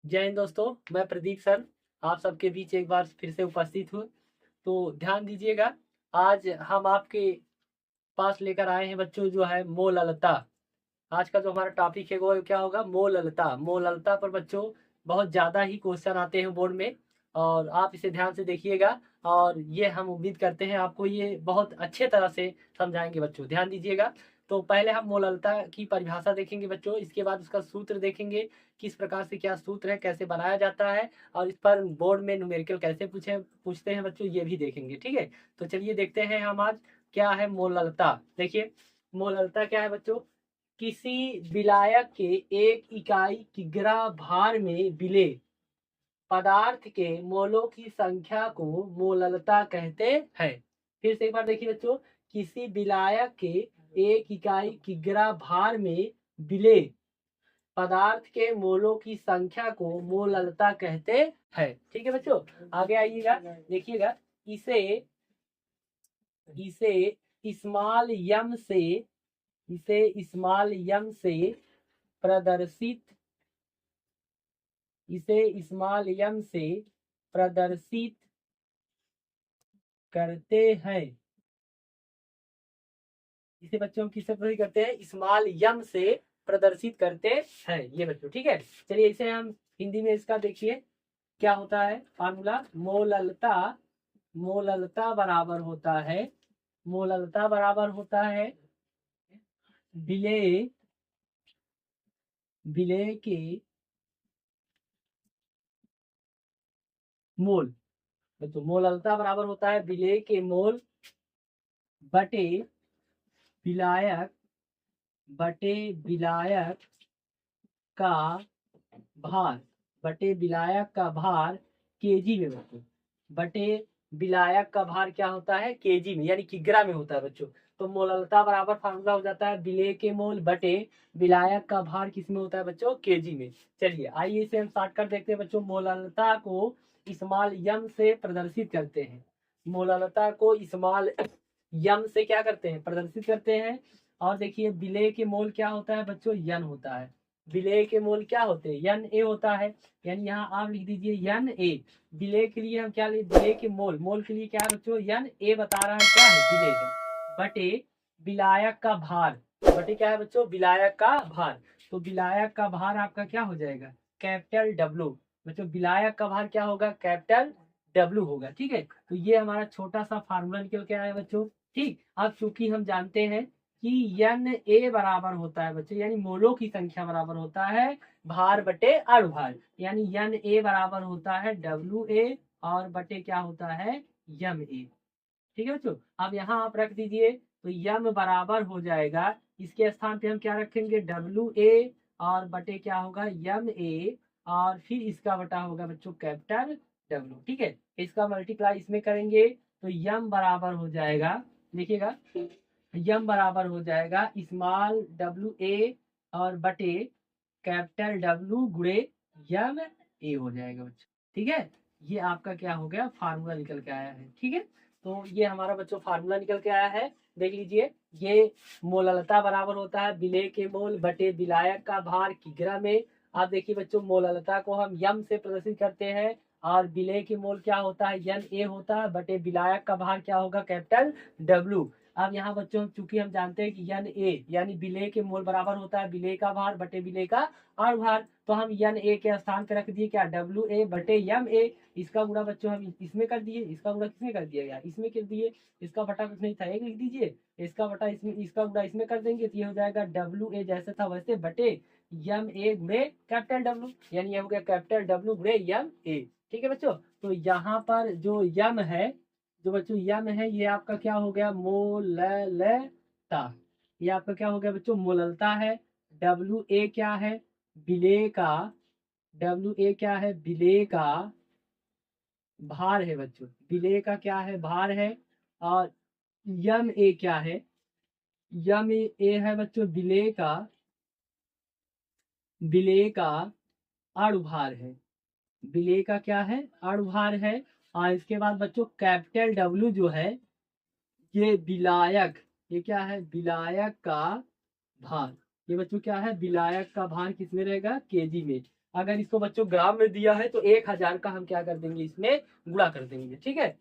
जय हिंद दोस्तों, मैं प्रदीप सर आप सबके बीच एक बार फिर से उपस्थित हूँ। तो ध्यान दीजिएगा, आज हम आपके पास लेकर आए हैं बच्चों जो है मोललता। आज का जो हमारा टॉपिक है वो क्या होगा, मोललता। मोललता पर बच्चों बहुत ज़्यादा ही क्वेश्चन आते हैं बोर्ड में, और आप इसे ध्यान से देखिएगा। और ये हम उम्मीद करते हैं आपको ये बहुत अच्छे तरह से समझाएंगे बच्चों, ध्यान दीजिएगा। तो पहले हम मोललता की परिभाषा देखेंगे बच्चों, इसके बाद उसका सूत्र देखेंगे, किस प्रकार से क्या सूत्र है, कैसे बनाया जाता है, और इस पर बोर्ड में न्यूमेरिकल कैसे पूछते हैं बच्चों, ये भी देखेंगे। ठीक है, तो चलिए देखते हैं हम आज क्या है मोललता। देखिए, मोललता क्या है बच्चों, किसी विलायक के एक इकाई किग्रा भार में विले पदार्थ के मोलों की संख्या को मोललता कहते हैं। फिर से एक बार देखिए बच्चों, किसी विलायक के एक इकाई किग्रा भार में विले पदार्थ के मोलों की संख्या को मोललता कहते हैं। ठीक है बच्चों, आगे आइएगा, देखिएगा। इसे इसे स्मॉल यम से प्रदर्शित प्रदर्शित करते हैं। इसे बच्चों किससे प्रदर्शित करते हैं, स्मॉल यम से प्रदर्शित करते हैं ये बच्चों। ठीक है, चलिए इसे हम हिंदी में इसका देखिए क्या होता है फार्मूला। मोललता मोललता बराबर होता है मोललता बराबर होता है विलेय विलेय के मोल। तो मोललता बराबर होता है विलेय के मोल बटे विलायक विलायक का भार केजी में बच्चों। बटे विलायक का भार क्या होता है, केजी में, यानी किग्रा में होता है बच्चों। तो मोललता बराबर फार्मूला हो जाता है विलेय के मोल बटे विलायक का भार किस में होता है बच्चों, केजी में। चलिए आइए इसे हम स्टार्ट कर देखते हैं बच्चों। मोललता को स्मॉल यम से प्रदर्शित करते हैं। मोललता को स्मॉल यम से क्या करते हैं, प्रदर्शित करते हैं। और देखिए विलेय के मोल क्या होता है बच्चों, यन होता है। विलेय के मोल क्या होते हैं, यन ए होता है। यानी यहाँ आप लिख दीजिए यन ए। विलेय के लिए हम क्या लिख, विलेय के मोल के लिए क्या है बच्चों, यन ए बता रहा है क्या है, विलेय है। बटे विलायक का भार, बटे क्या है बच्चों, विलायक का भार। तो विलायक का भार आपका क्या हो जाएगा, कैपिटल डब्लू। बच्चों विलायक का भार क्या होगा, कैपिटल डब्लू होगा। ठीक है, तो ये हमारा छोटा सा फार्मूला निकल के आया बच्चों। ठीक, अब चूंकि हम जानते हैं कि यन ए बराबर होता है बच्चों, यानी मोलों की संख्या बराबर होता है भार बटे अणुभार। यानी यन ए बराबर होता है डब्ल्यू ए और बटे क्या होता है, यम ए। ठीक है बच्चों, अब यहाँ आप रख दीजिए, तो यम बराबर हो जाएगा, इसके स्थान पे हम क्या रखेंगे, डब्ल्यू ए और बटे क्या होगा, यम ए, और फिर इसका बटा होगा बच्चों कैपिटल डब्ल्यू। ठीक है, इसका मल्टीप्लाई इसमें करेंगे तो यम बराबर हो जाएगा, देखिएगा, यम बराबर हो जाएगा स्मॉल डब्ल्यू ए और बटे कैपिटल डब्ल्यू गुणे यम ए हो जाएगा बच्चों। ठीक है, ये आपका क्या हो गया, फार्मूला निकल के आया है। ठीक है, तो ये हमारा बच्चों फार्मूला निकल के आया है, देख लीजिए। ये मोललता बराबर होता है विलेय के मोल बटे विलायक का भार किग्रा में। आप देखिए बच्चों, मोललता को हम यम से प्रदर्शित करते हैं, और विलेय के मोल क्या होता है, यन ए होता है, बटे विलायक का भार क्या होगा, कैपिटल डब्ल्यू। अब यहाँ बच्चों चूंकि हम जानते हैं कि यन ए यानी विलेय के मोल बराबर होता है विलेय का भार बटे विलेय का और भार, तो हम यन ए के स्थान पर रख दिए क्या, डब्ल्यू ए बटे यम ए। इसका गुणा बच्चों हम इसमें कर दिए, इसका गुणा किसमें कर दिया गया, इसमें कर दिए। इसका बटा कुछ नहीं था, एक लिख दीजिए, इसका बटा इसमें, इसका गुणा इसमें कर देंगे तो ये हो जाएगा डब्ल्यू ए जैसे था वैसे बटे यम ए गुणे कैपिटल डब्ल्यू, यानी ये हो गया कैपिटल डब्ल्यू गुणे यम ए। ठीक है बच्चों, तो यहाँ पर जो यम है, जो बच्चों यम है, ये आपका क्या हो गया, मोललता। ये आपका क्या हो गया बच्चों, मोललता है। डब्ल्यू ए क्या है, विलेय का डब्ल्यू ए क्या है, विलेय का भार है बच्चों। विलेय का क्या है, भार है। और यम ए क्या है, यम ए है बच्चों विलेय का अणुभार है। विलेय का क्या है, अणुभार है। और इसके बाद बच्चों कैपिटल डब्ल्यू जो है, ये विलायक, ये क्या है, विलायक का भार। ये बच्चों क्या है, विलायक का भार किसमें रहेगा, केजी में। अगर इसको बच्चों ग्राम में दिया है तो 1000 का हम क्या कर देंगे, इसमें गुणा कर देंगे। ठीक है,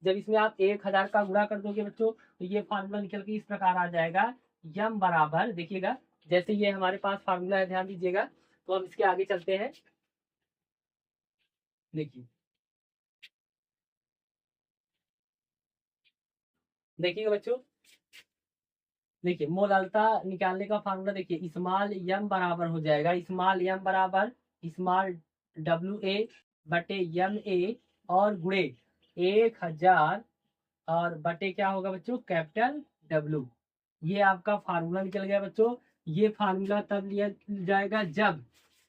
जब इसमें आप 1000 का गुणा कर दोगे बच्चों तो ये फार्मूला निकल के इस प्रकार आ जाएगा, यम बराबर, देखिएगा जैसे ये हमारे पास फार्मूला है, ध्यान दीजिएगा। तो हम इसके आगे चलते हैं, देखिए देखिएगा बच्चों, देखिए मोलालता निकालने का फार्मूला देखिए, स्मॉल यम बराबर हो जाएगा, स्मॉल यम बराबर स्मॉल डब्ल्यू ए बटे यम ए और गुणे 1000 और बटे क्या होगा बच्चों, कैपिटल डब्ल्यू। ये आपका फार्मूला निकल गया बच्चों। ये फार्मूला तब लिया जाएगा जब,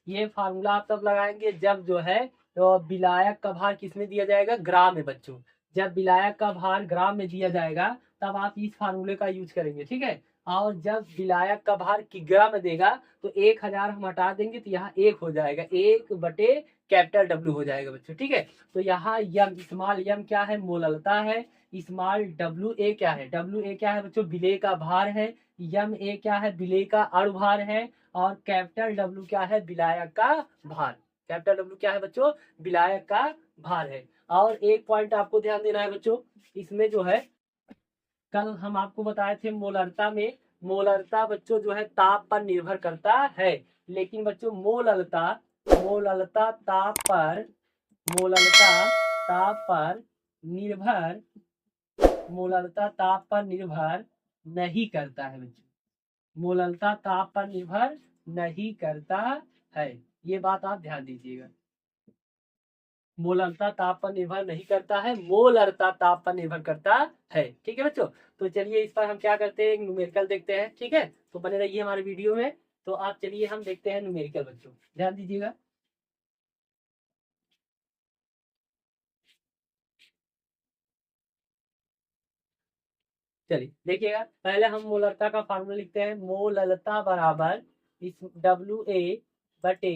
ये फार्मूला आप तब लगाएंगे जब जो है तो विलायक का भार किसमें दिया जाएगा, ग्राम में बच्चों। जब विलायक का भार ग्राम में दिया जाएगा तब आप इस फार्मूले का यूज करेंगे। ठीक है, और जब विलायक का भार किग्रा में देगा तो 1000 हम हटा देंगे तो यहाँ 1 हो जाएगा, 1 बटे कैपिटल डब्ल्यू हो जाएगा बच्चों। ठीक है, तो यहाँ यम, स्मॉल यम क्या है, मोललता है। स्मॉल डब्ल्यू ए क्या है, डब्ल्यू ए क्या है बच्चों, विलेय का भार है। यम ए क्या है, विलेय का अणुभार है। और कैपिटल डब्ल्यू क्या है, विलायक का भार। कैपिटल डब्ल्यू क्या है बच्चों, विलायक का भार है। और एक पॉइंट आपको ध्यान देना है बच्चों, इसमें जो है कल हम आपको बताए थे मोलरता में, मोलरता बच्चों जो है ताप पर निर्भर करता है, लेकिन बच्चों मोललता, मोललता ताप पर, मोललता ताप पर निर्भर, मोललता ताप पर निर्भर नहीं करता है बच्चों, मोललता ताप पर निर्भर नहीं करता है। ये बात आप ध्यान दीजिएगा, मोलरता ताप पर निर्भर नहीं करता है, मोलरता ताप पर निर्भर करता है। ठीक है बच्चों, तो चलिए इस पर हम क्या करते हैं, न्यूमेरिकल देखते हैं। ठीक है, तो बने रहिए हमारे वीडियो में। तो आप चलिए हम देखते हैं न्यूमेरिकल बच्चों, ध्यान दीजिएगा। चलिए देखिएगा, पहले हम मोलरता का फार्मूला लिखते हैं, मोललता बराबर इस डब्ल्यू ए बटे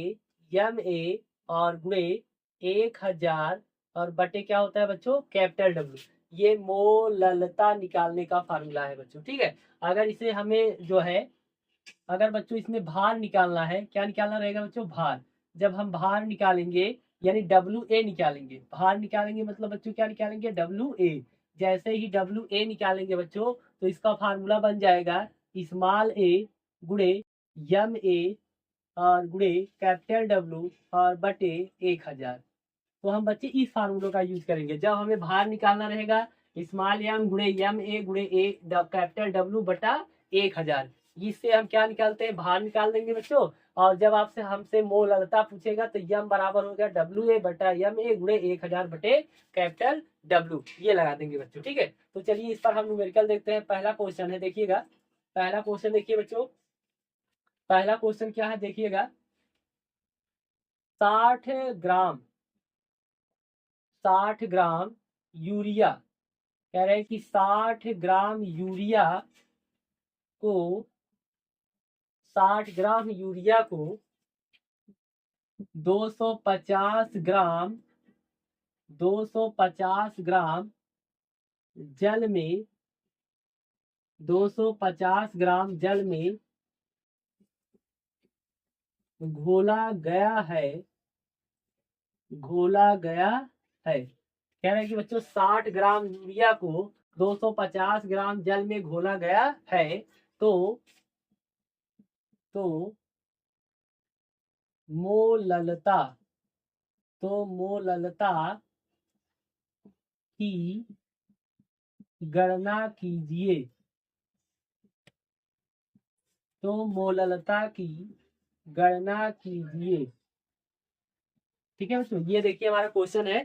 यम ए और गुणे 1000 और बटे क्या होता है बच्चों, कैपिटल डब्ल्यू। ये मोललता निकालने का फार्मूला है बच्चों। ठीक है, अगर इसे हमें जो है, अगर बच्चों इसमें भार निकालना है, क्या निकालना रहेगा बच्चों, भार। जब हम भार निकालेंगे यानी डब्ल्यू ए निकालेंगे, भार निकालेंगे मतलब बच्चों क्या निकालेंगे, डब्ल्यू ए। जैसे ही डब्ल्यू ए निकालेंगे बच्चों तो इसका फार्मूला बन जाएगा स्मॉल ए गुणे यम ए और गुणे कैपिटल डब्ल्यू और बटे 1000। तो हम बच्चे इस फार्मूले का यूज करेंगे जब हमें भार निकालना रहेगा, स्मॉल एम गुणे यम ए गुणे ए कैपिटल डब्ल्यू बटा 1000। इससे हम क्या निकालते हैं, भार निकाल देंगे बच्चों। और जब आपसे हमसे मोललता पूछेगा तो यम बराबर हो गया डब्ल्यू ए बटा यम ए गुणे 1000 बटे कैपिटल डब्ल्यू, ये लगा देंगे बच्चों। ठीक है, तो चलिए इस पर हम न्यूमेरिकल देखते हैं। पहला क्वेश्चन है, देखिएगा पहला क्वेश्चन देखिए बच्चों, पहला क्वेश्चन क्या है देखिएगा, 60 ग्राम, 60 ग्राम यूरिया, कह रहे हैं कि 60 ग्राम यूरिया को, 60 ग्राम यूरिया को 250 ग्राम, 250 ग्राम जल में, 250 ग्राम जल में घोला गया है, घोला गया है। कह रहे हैं कि बच्चों 60 ग्राम यूरिया को 250 ग्राम जल में घोला गया है, तो मोललता, तो मोललता की गणना कीजिए, तो मोललता की गणना कीजिए। ठीक है बच्चों, ये देखिए हमारा क्वेश्चन है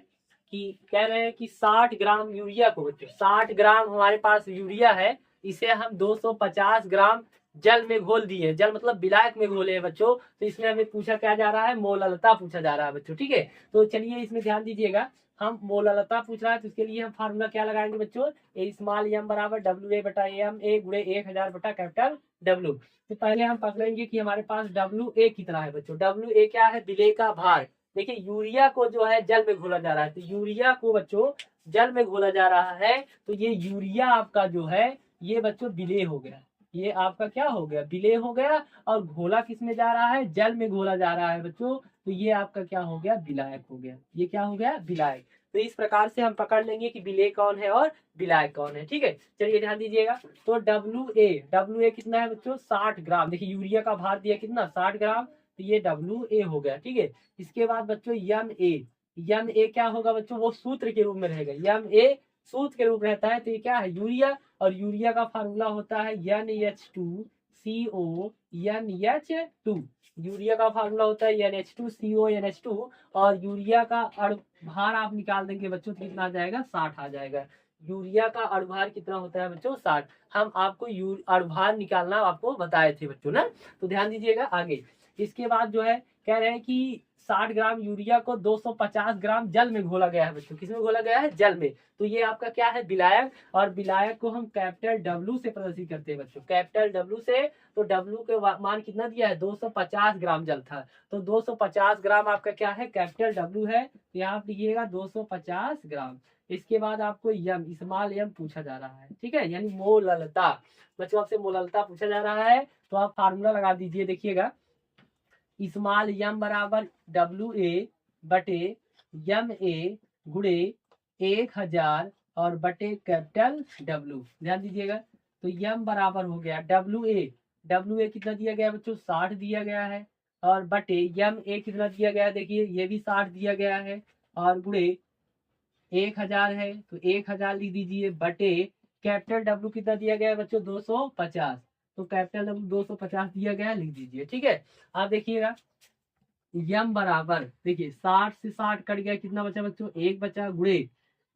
कि कह रहे हैं कि 60 ग्राम यूरिया को बच्चों, 60 ग्राम हमारे पास यूरिया है, इसे हम 250 ग्राम जल में घोल दिए, जल मतलब विलायक में घोले हैं बच्चों। तो इसमें हमें पूछा क्या जा रहा है, मोललता पूछा जा रहा है बच्चों। ठीक है, तो चलिए इसमें ध्यान दीजिएगा, हम मोललता पूछ रहा है तो इसके लिए हम फार्मूला क्या लगाएंगे बच्चों, ए स्मॉल एम बराबर डब्ल्यू ए बटा एम ए गुणे 1000 बटा कैपिटल डब्ल्यू। तो पहले हम पकड़ेंगे कि हमारे पास डब्ल्यू ए कितना है बच्चों, डब्ल्यू ए क्या है, विलेय का भार। देखिए यूरिया को जो है जल में घोला जा रहा है, तो यूरिया को बच्चों जल में घोला जा रहा है, तो ये यूरिया आपका जो है ये बच्चों विलेय हो गया, ये आपका क्या हो गया, विलेय हो गया। और घोला किस में जा रहा है, जल में घोला जा रहा है बच्चों, तो ये आपका क्या हो गया, विलायक हो गया। ये क्या हो गया, विलायक। तो इस प्रकार से हम पकड़ लेंगे कि विलेय कौन है और विलायक कौन है। ठीक है, चलिए ध्यान दीजिएगा। तो डब्ल्यू ए कितना है बच्चों, 60 ग्राम। देखिए यूरिया का भार दिया कितना, 60 ग्राम, तो ये डब्ल्यू ए हो गया। ठीक है, इसके बाद बच्चों एम ए क्या होगा बच्चों, वो सूत्र के रूप में रहेगा। एम ए सूत्र के रूप रहता है, तो ये क्या है, यूरिया। और यूरिया का फार्मूला होता है NH2CO NH2। यूरिया का फार्मूला होता है NH2CO NH2। और यूरिया का भार आप निकाल देंगे बच्चों तो कितना आ जाएगा, 60 आ जाएगा। यूरिया का अणुभार कितना होता है बच्चों, 60। हम आपको अणुभार निकालना आपको बताए थे बच्चों ना, तो ध्यान दीजिएगा आगे। इसके बाद जो है कह रहे हैं कि 60 ग्राम यूरिया को 250 ग्राम जल में घोला गया है बच्चों। किसमें घोला गया है, जल में। तो ये आपका क्या है, विलायक। और विलायक को हम कैपिटल डब्ल्यू से प्रदर्शित करते हैं बच्चों, कैपिटल डब्ल्यू से। तो डब्ल्यू के मान कितना दिया है, 250 ग्राम जल था, तो 250 ग्राम आपका क्या है, कैपिटल डब्ल्यू है। तो यहाँ आप लिखिएगा 250 ग्राम। इसके बाद आपको स्मॉल एम पूछा जा रहा है। ठीक है, यानी मोललता। बच्चों आपसे मोललता पूछा जा रहा है, तो आप फार्मूला लगा दीजिए। देखिएगा, स्मॉल एम बराबर WA/MA गुणे 1000 और बटे कैपिटल डब्ल्यू। ध्यान दीजिएगा, तो एम बराबर हो गया WA कितना दिया गया बच्चों, 60 दिया गया है। और बटे MA कितना दिया गया है, देखिए ये भी 60 दिया गया है। और गुणे 1000 है, तो 1000 लिख दीजिए। बटे कैपिटल डब्ल्यू कितना दिया गया है बच्चों, 250। तो कैपिटल डब्ल्यू 250 दिया गया है, लिख दीजिए। ठीक है, आप देखिएगा यम बराबर, देखिए 60 से 60 कट गया, कितना बचा बच्चों, एक बचा। गुणे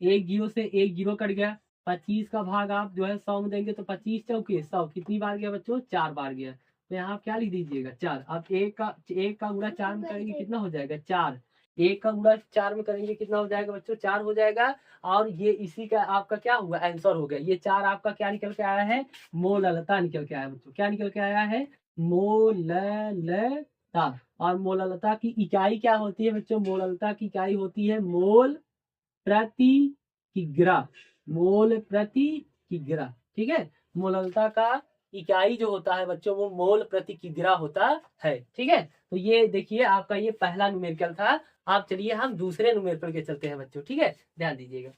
एक जीरो से एक जीरो कट गया। 25 का भाग आप जो है 100 में देंगे, तो 25 चौके 100 कितनी बार गया बच्चों, 4 बार गया। तो यहाँ आप क्या लिख दीजिएगा, 4। अब एक का गुणा 4 में करेंगे कितना हो जाएगा, 4। एक का गुणा 4 में करेंगे कितना हो जाएगा बच्चों, 4 हो जाएगा। और ये इसी का आपका क्या हुआ, आंसर हो गया। ये 4 आपका क्या निकल के आया है, मोललता निकल के आया बच्चों। क्या निकल के आया है, मोललता। और मोललता की इकाई क्या होती है बच्चों, मोललता की इकाई होती है मोल प्रति किग्रा। मोल प्रति किग्रा। ठीक है, मोललता का इकाई जो होता है बच्चों, वो मोल प्रति किग्रा होता है। ठीक है, तो ये देखिए आपका ये पहला न्यूमेरिकल था। आप चलिए हम दूसरे न्यूमेरिकल के चलते हैं बच्चों। ठीक है, ध्यान दीजिएगा।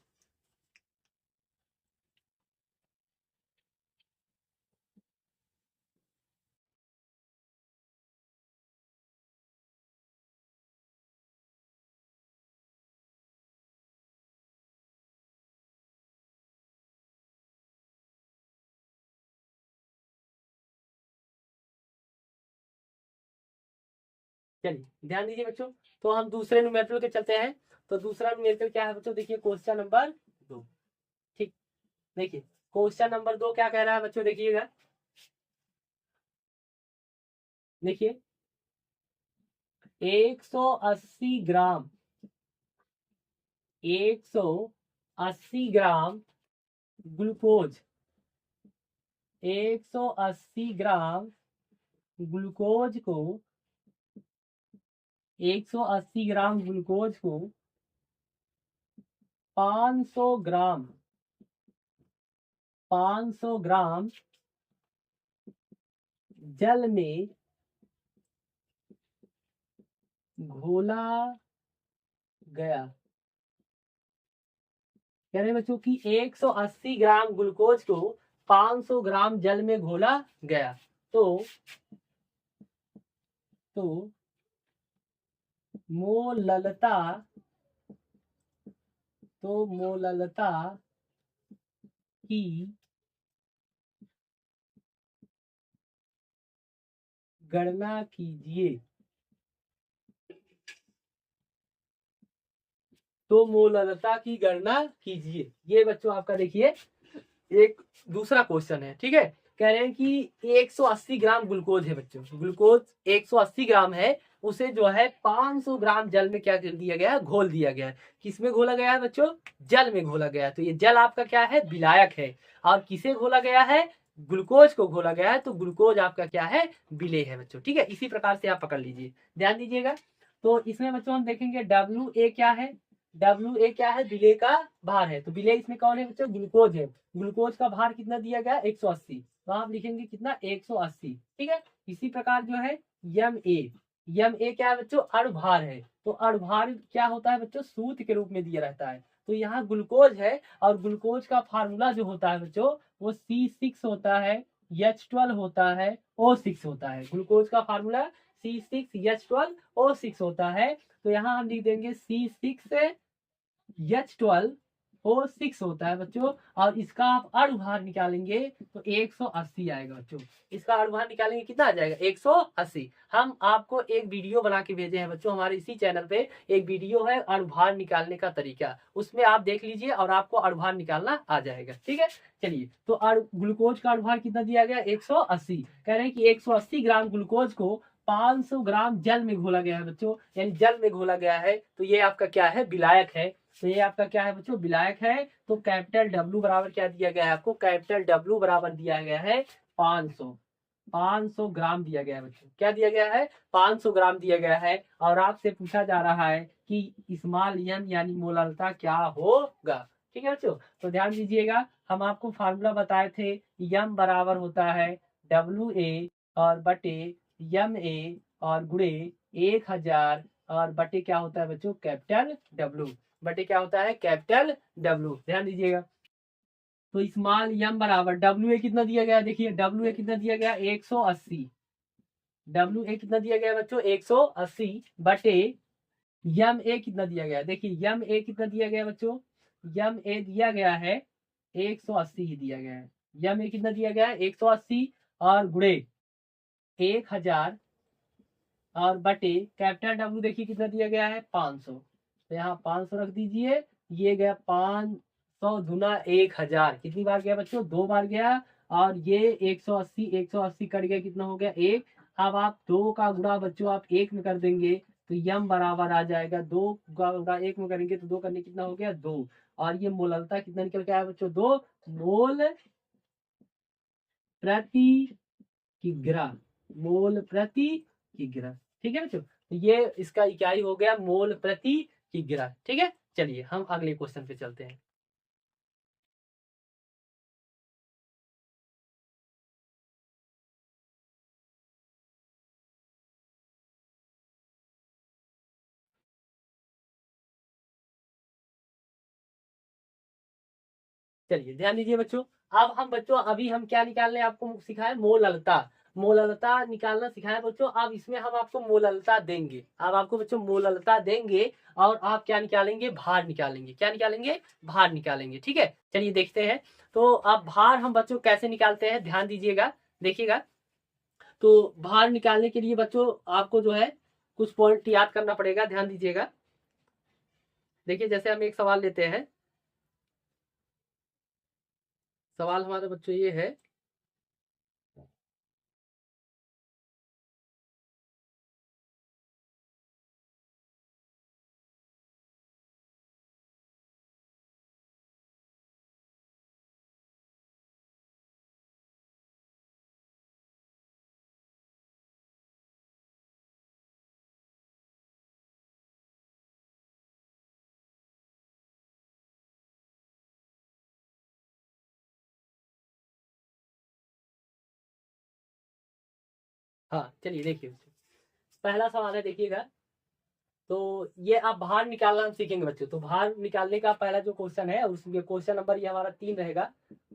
चलिए ध्यान दीजिए बच्चों, तो हम दूसरे न्यूमेरिकल के चलते हैं। तो दूसरा न्यूमेरिकल क्या है बच्चों, देखिए क्वेश्चन नंबर 2। ठीक, देखिए क्वेश्चन नंबर 2 क्या कह रहा है बच्चों, देखिएगा। देखिए 180 ग्राम 180 ग्राम ग्लूकोज 180 ग्राम ग्लूकोज को 180 ग्राम ग्लूकोज को 500 ग्राम 500 ग्राम जल में घोला गया। कह रहे हैं बच्चों कि 180 ग्राम ग्लूकोज को 500 ग्राम जल में घोला गया। तो मोललता की गणना कीजिए। तो मोललता की गणना कीजिए। ये बच्चों आपका देखिए एक दूसरा क्वेश्चन है। ठीक है, कह रहे हैं कि 180 ग्राम ग्लूकोज है बच्चों, ग्लूकोज 180 ग्राम है, उसे जो है 500 ग्राम जल में क्या कर दिया गया है, घोल दिया गया है। किसमें घोला गया है बच्चों, जल में घोला गया है। तो ये जल आपका क्या है, विलायक है। और किसे घोला गया है, ग्लूकोज को घोला गया है, तो ग्लूकोज आपका क्या है, विलेय है बच्चों। ठीक है, इसी प्रकार से आप पकड़ लीजिए, ध्यान दीजिएगा। तो इसमें बच्चों हम देखेंगे WA क्या है, WA क्या है, विलेय का भार है। तो विलेय इसमें कौन है बच्चों, ग्लूकोज है। ग्लूकोज का भार कितना दिया गया, 180। तो आप लिखेंगे कितना 180। ठीक है। इसी प्रकार जो है यम ए क्या है बच्चों, अणुभार है। तो अणुभार क्या होता है बच्चों, सूत्र के रूप में दिया रहता है। तो यहाँ ग्लूकोज है और ग्लूकोज का फार्मूला जो होता है बच्चों वो C6 होता है, H12 होता है, O6 होता है। ग्लूकोज का फार्मूला C6H12O6 होता है। तो यहाँ हम लिख देंगे C6H12O6 होता है बच्चों। और इसका आप अणुभार निकालेंगे तो 180 आएगा बच्चों। इसका अणुभार निकालेंगे कितना आ जाएगा, 180। हम आपको एक वीडियो बना के भेजे हैं बच्चों, हमारे इसी चैनल पे एक वीडियो है अणुभार निकालने का तरीका, उसमें आप देख लीजिए और आपको अणुभार निकालना आ जाएगा। ठीक है। चलिए, तो ग्लूकोज का अणुभार कितना दिया गया, 180। कह रहे हैं कि 180 ग्राम ग्लूकोज को 500 ग्राम जल में घोला गया है बच्चों, यानी जल में घोला गया है। तो ये आपका क्या है, विलायक है। तो ये आपका क्या है बच्चों, विलायक है। तो कैपिटल डब्ल्यू बराबर क्या दिया गया है आपको, कैपिटल डब्ल्यू बराबर दिया गया है 500। 500 ग्राम दिया गया है बच्चों। क्या दिया गया है, 500 ग्राम दिया गया है। और आपसे पूछा जा रहा है कि स्मॉल एन यानी मोलरता क्या होगा। ठीक है बच्चों, तो ध्यान दीजिएगा, हम आपको फार्मूला बताए थे, यम बराबर होता है WA और बटे MA और गुणे 1000 और बटे क्या होता है बच्चों, कैपिटल डब्ल्यू। बटे क्या होता है, कैपिटल डब्ल्यू। ध्यान दीजिएगा, तो स्मॉल एम बराबर WA कितना दिया गया, देखिए WA कितना दिया गया, 180। WA कितना दिया गया बच्चों, 180 बटे MA कितना दिया गया, देखिए MA कितना दिया गया बच्चों, MA दिया गया है 180 ही दिया गया है। MA कितना दिया गया है, 180 और गुणे 1000 और बटे कैपिटल डब्ल्यू देखिए कितना दिया गया है, 500। तो यहाँ 500 रख दीजिए। ये गया 500 गुना 1000, कितनी बार गया बच्चों, 2 बार गया। और ये 180 180 कट गया, कितना हो गया, 1। अब आप 2 का गुणा बच्चों आप 1 में कर देंगे तो यम बराबर आ जाएगा 2 का गुणा 1 में करेंगे तो 2 करने कितना हो गया, 2। और ये मोललता कितना निकल के आया बच्चों, 2 मोल प्रति किग्रा। मोल प्रति किग्रा। ठीक है बच्चों, तो ये इसका इकाई हो गया मोल प्रति किग्रा। ठीक है। चलिए हम अगले क्वेश्चन पे चलते हैं। चलिए ध्यान दीजिए बच्चों, अब हम बच्चों अभी हम क्या निकालने आपको सिखाए, मोललता। मोललता निकालना सिखाया बच्चों। अब इसमें हम आपको मोललता देंगे, अब आपको बच्चों मोललता देंगे और आप क्या निकालेंगे, भार निकालेंगे। क्या निकालेंगे, भार निकालेंगे। ठीक है। चलिए देखते हैं। तो अब भार हम बच्चों कैसे निकालते हैं, ध्यान दीजिएगा, देखिएगा। तो भार निकालने के लिए बच्चों आपको जो है कुछ पॉइंट याद करना पड़ेगा, ध्यान दीजिएगा। देखिए जैसे हम एक सवाल लेते हैं। सवाल हमारे बच्चों ये है, हाँ चलिए देखिए पहला सवाल है, देखिएगा। तो ये आप भार निकालना हम सीखेंगे बच्चों। तो भार निकालने का पहला जो क्वेश्चन है, उसमें क्वेश्चन नंबर ये हमारा 3 रहेगा।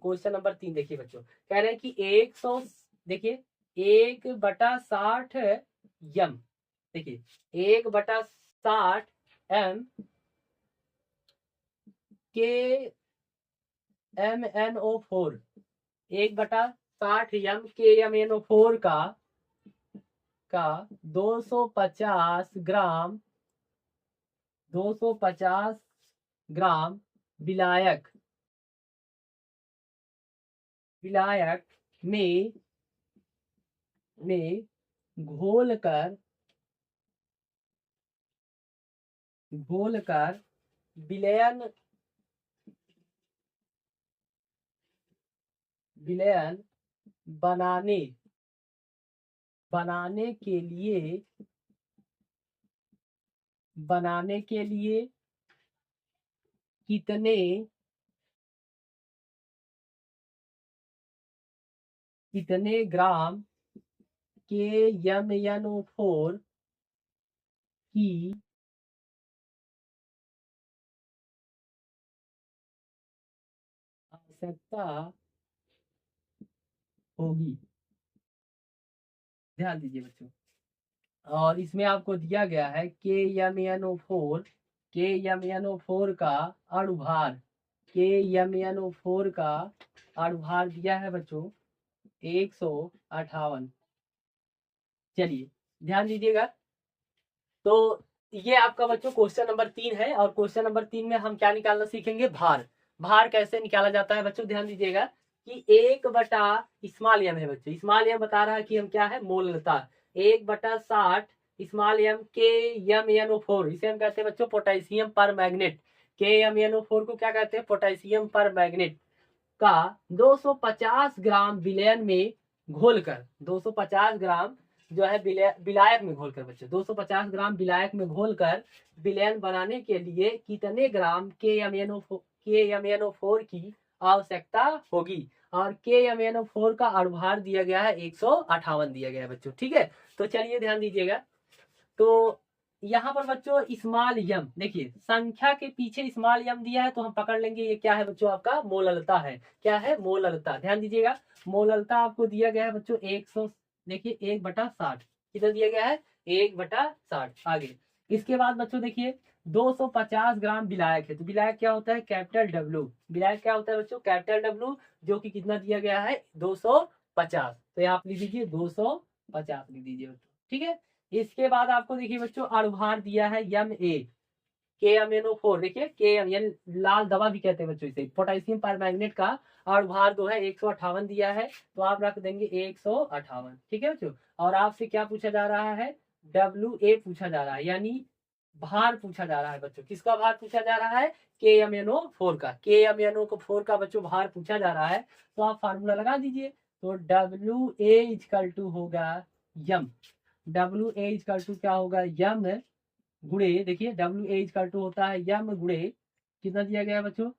क्वेश्चन नंबर 3 देखिए बच्चों, कह रहे हैं कि 100, देखिए 1/60 यम, देखिए 1/60 के MnO4, 1/60 के MnO4 का 250 ग्राम, 250 ग्राम विलायक, विलायक में घोलकर, घोलकर विलयन, विलयन बनाने, बनाने के लिए, बनाने के लिए कितने कितने ग्राम KMnO4 की आवश्यकता होगी। ध्यान दीजिए बच्चों, और इसमें आपको दिया गया है के एम एन ओ फोर का अणुभार, के एम एन ओ फोर का अणुभार दिया है बच्चों 158। चलिए ध्यान दीजिएगा। तो ये आपका बच्चों क्वेश्चन नंबर 3 है, और क्वेश्चन नंबर 3 में हम क्या निकालना सीखेंगे, भार। भार कैसे निकाला जाता है बच्चों, ध्यान दीजिएगा कि 1/, स्मॉल एम है बच्चों, स्मॉल एम बता रहा है कि हम क्या है, मोलता, 1/60 स्मॉल एम KMnO4, इसे हम कहते हैं बच्चों पोटेशियम पर मैग्नेट। KMnO4 को क्या कहते हैं, पोटेशियम पर मैग्नेट का 250 ग्राम विलयन में घोलकर, 250 ग्राम जो है विलायक में घोलकर बच्चों, 250 ग्राम विलायक में घोलकर विलयन बनाने के लिए कितने ग्राम KMnO4 की आवश्यकता होगी। और KMnO4 का अणुभार दिया गया है 158 दिया गया है बच्चों, ठीक है। तो चलिए ध्यान दीजिएगा। तो यहाँ पर बच्चों स्मॉल यम, देखिए संख्या के पीछे स्मॉल यम दिया है तो हम पकड़ लेंगे ये क्या है बच्चों, आपका मोललता है। क्या है, मोललता। ध्यान दीजिएगा, मोललता आपको दिया गया है बच्चों 100, देखिए 1/60 कितना दिया गया है, 1/60। आगे इसके बाद बच्चों देखिए 250 ग्राम विलायक है, तो विलायक क्या होता है, कैपिटल डब्ल्यू। विलायक क्या होता है बच्चों, कैपिटल डब्ल्यू, जो कि कितना दिया गया है 250। तो यहाँ आप लिख दीजिए 250 लिख दीजिए बच्चों, ठीक है। इसके बाद आपको देखिए बच्चों अणुभार दिया है KMnO4, देखिए यानी लाल दवा भी कहते हैं बच्चों इसे, पोटेशियम परमैंगनेट का अणुभार जो है 158 दिया है, तो आप रख देंगे 158, ठीक है बच्चों। और आपसे क्या पूछा जा रहा है, WA पूछा जा रहा है, यानी भार पूछा जा रहा है बच्चों। किसका भार पूछा जा रहा है, KMnO4 का, KMnO4 का बच्चों भार पूछा जा रहा है। तो आप फार्मूला लगा दीजिए, तो WA इक्वल टू होगा यम, WA इक्वल टू क्या होगा, यम गुणे, देखिए WA इक्वल टू होता है यम गुणे कितना दिया गया है बच्चों,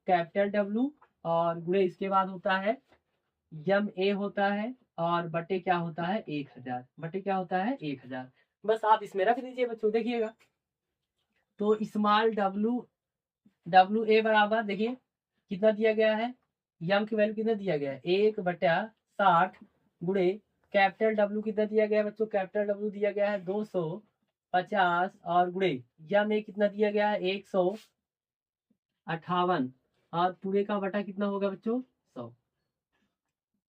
कैपिटल W, और गुणे इसके बाद होता है यम ए होता है, और बटे क्या होता है 1000, बटे क्या होता है 1000। बस आप इसमें रख दीजिए बच्चों, देखिएगा। तो स्मॉल WA बराबर देखिए कितना दिया गया है, यम की वैल्यू कितना दिया गया है 1/60 गुणे कैपिटल W कितना दिया गया है बच्चों, कैपिटल W दिया गया है 250, और गुणे यम ए कितना दिया गया है 158, और पूरे का बटा कितना होगा बच्चों 100,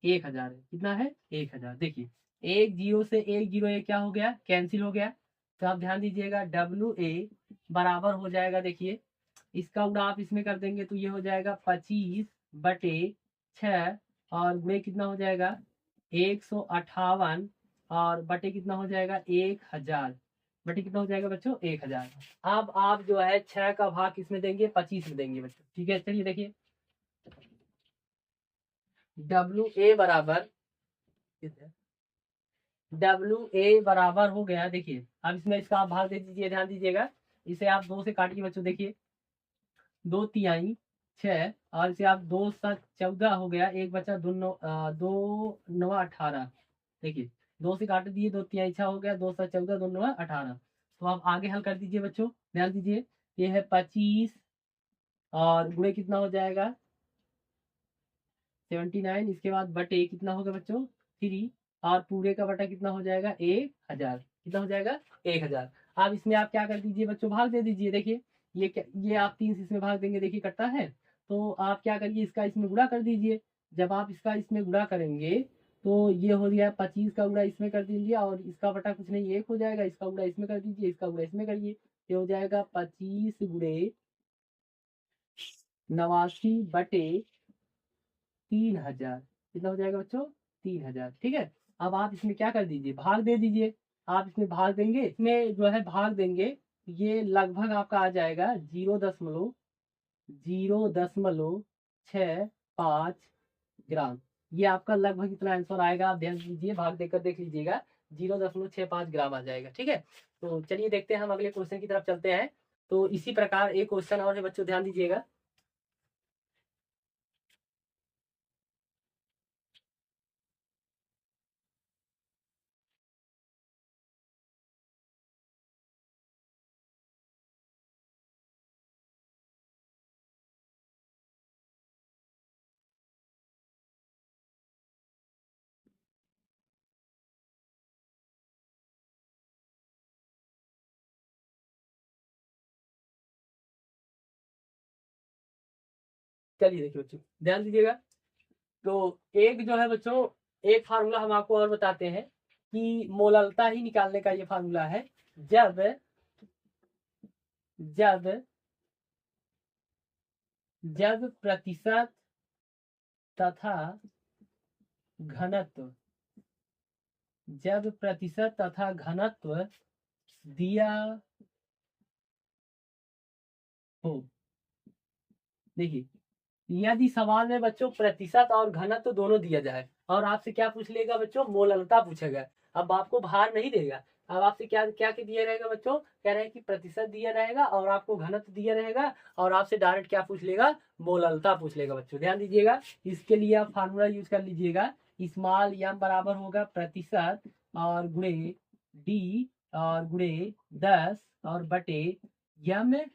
1000 है, कितना है 1000। देखिए एक जीरो से एक जीरो ये क्या हो गया, कैंसिल हो गया। तो आप ध्यान दीजिएगा WA बराबर हो जाएगा, देखिए इसका गुणा आप इसमें कर देंगे तो ये हो जाएगा 25/6, और गुणे कितना हो जाएगा 158, और बटे कितना हो जाएगा 1000, बटे कितना हो जाएगा बच्चों 1000। अब आप जो है 6 का भाग किसमें देंगे, 25 में देंगे बच्चों, ठीक है। चलिए देखिए WA बराबर, WA बराबर हो गया, देखिए अब इसमें इसका आप भाग दे दीजिए, ध्यान दीजिएगा। इसे आप 2 से काटिए बच्चों, देखिए 2 तिहाई 6, और इसे आप 2 7 14 हो गया, एक बचा 2 9 देखिए 2 से काट दिए, 2 तिहाई 6 हो गया, 2 7 14, 2 9 18। तो आप आगे हल कर दीजिए बच्चों, ध्यान दीजिए ये है 25, और गुणे कितना हो जाएगा 79, इसके बाद बटे कितना होगा बच्चों 3, और पूरे का बटा कितना हो जाएगा 1000, कितना हो जाएगा 1000। अब इसमें आप क्या कर दीजिए बच्चों, भाग दे दीजिए, देखिए ये क्या, ये आप 3 से इसमें भाग देंगे, देखिए कटता है। तो आप क्या करिए, इसका इसमें गुणा कर दीजिए। जब आप इसका इसमें गुणा करेंगे तो ये हो गया 25 का गुणा इसमें कर दीजिए, और इसका बटा कुछ नहीं 1 हो जाएगा, इसका गुणा इसमें कर दीजिए, इसका गुणा इसमें करिए, ये हो जाएगा 25 गुणे 89/3000, कितना हो जाएगा बच्चों 3000, ठीक है। अब आप इसमें क्या कर दीजिए, भाग दे दीजिए। आप इसमें भाग देंगे, इसमें जो है भाग देंगे, ये लगभग आपका आ जाएगा 0.065 ग्राम। ये आपका लगभग इतना आंसर आएगा, आप ध्यान दीजिए, भाग देकर देख लीजिएगा 0.65 ग्राम आ जाएगा, ठीक है। तो चलिए देखते हैं, हम अगले क्वेश्चन की तरफ चलते हैं। तो इसी प्रकार एक क्वेश्चन और है बच्चों, ध्यान दीजिएगा। चलिए देखिए बच्चों ध्यान दीजिएगा। तो एक जो है बच्चों, एक फार्मूला हम आपको और बताते हैं कि मोललता ही निकालने का ये फार्मूला है। जब जब जब प्रतिशत तथा घनत्व, जब प्रतिशत तथा घनत्व दिया हो, देखिए यदि सवाल में बच्चों प्रतिशत और घनत्व दोनों दिया जाए और आपसे क्या पूछ लेगा बच्चों, मोललता पूछेगा। अब आपको भार नहीं देगा, अब आपसे क्या क्या दिया रहेगा बच्चों, कह रहे हैं कि प्रतिशत दिया रहेगा और आपको घनत्व दिया रहेगा और आपसे डायरेक्ट क्या पूछ लेगा, मोललता पूछ लेगा। बच्चों ध्यान दीजिएगा, इसके लिए आप फार्मूला यूज कर लीजिएगा। स्मॉल एम बराबर होगा प्रतिशत और गुणे डी और गुणे 10 और बटे एम ए।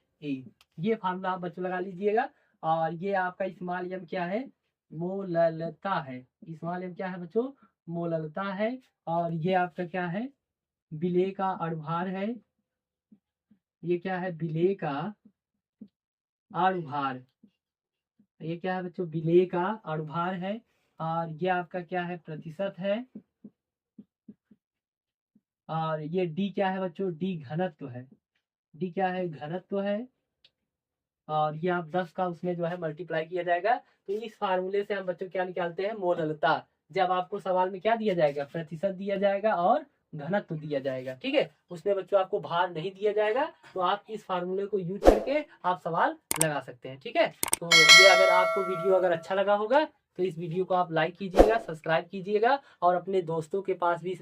ये फार्मूला आप बच्चों लगा लीजिएगा। और ये आपका स्मॉल एम क्या है, मोललता है। स्मॉल एम क्या है बच्चों, मोललता है। और ये आपका क्या है, विलेय का अणुभार है। ये क्या है, विलेय का अणुभार। ये क्या है बच्चों, विलेय का अणुभार है। और ये आपका क्या है, प्रतिशत है। और ये डी क्या है बच्चों, डी घनत्व है। डी क्या है, घनत्व है। और ये आप 10 का उसमें जो है मल्टीप्लाई किया जाएगा। तो इस फार्मूले से हम बच्चों क्या निकालते हैं, मोललता। जब आपको सवाल में क्या दिया जाएगा, प्रतिशत दिया जाएगा और घनत्व दिया जाएगा, ठीक है, उसमें बच्चों आपको भार नहीं दिया जाएगा, तो आप इस फार्मूले को यूज करके आप सवाल लगा सकते हैं। ठीक है, तो ये अगर आपको वीडियो अगर अच्छा लगा होगा तो इस वीडियो को आप लाइक कीजिएगा, सब्सक्राइब कीजिएगा और अपने दोस्तों के पास भी